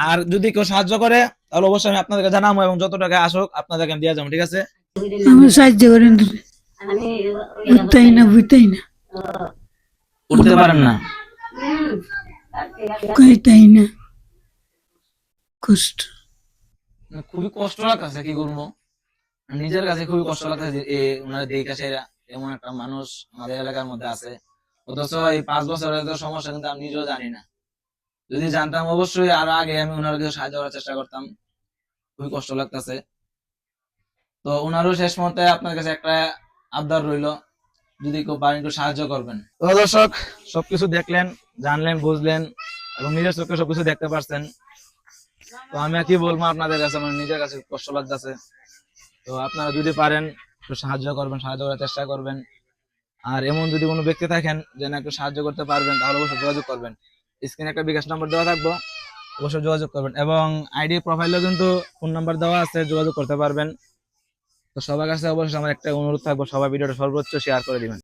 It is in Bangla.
আর যদি কেউ সাহায্য করে তাহলে অবশ্যই আমি আপনাদেরকে জানাবো, এবং যত টাকা আসুক আপনাদেরকে আমি দিয়ে যাবো, ঠিক আছে? আমি সাহায্য করেন, বুঝতেই না উঠতে পারেন না, কইতাই না, কষ্ট, খুবই কষ্ট লাগতেছে, কি করবো নিজের কাছে খুবই কষ্ট লাগতেছে। ওনারা দেখে সেরা এমন একটা মানুষ আমাদের এলাকার মধ্যে আছে, অথচ এই 5 বছরের সমস্যা কিন্তু আমি নিজেও জানি না। যদি জানতাম অবশ্যই আরো আগে আমি ওনার কাছে সাহায্য করার চেষ্টা করতাম। খুবই কষ্ট লাগতেছে। তো ওনারও শেষ মুহূর্তে আপনার কাছে একটা আবদার রইল, যদি কেউ পারেন একটু সাহায্য করবেন। তো দর্শক, সবকিছু দেখলেন, জানলেন, বুঝলেন এবং নিজের চোখে সবকিছু দেখতে পারছেন। তো আমি আর কি বলবো আপনাদের কাছে, আমার নিজের কাছে কষ্ট লাগতেছে। তো আপনারা যদি পারেন একটু সাহায্য করবেন, সাহায্য করার চেষ্টা করবেন। আর এমন যদি কোনো ব্যক্তি থাকেন যে না একটু সাহায্য করতে পারবেন, তাহলে অবশ্যই যোগাযোগ করবেন। স্ক্রিনে একটা বিকাশ নাম্বার দেওয়া থাকবো, অবশ্যই যোগাযোগ করবেন। এবং আইডি প্রোফাইলেও কিন্তু ফোন নাম্বার দেওয়া আছে, যোগাযোগ করতে পারবেন। তো সবার কাছে অবশ্যই আমার একটা অনুরোধ থাকবো, সবাই ভিডিওটা সর্বোচ্চ শেয়ার করে দিবেন।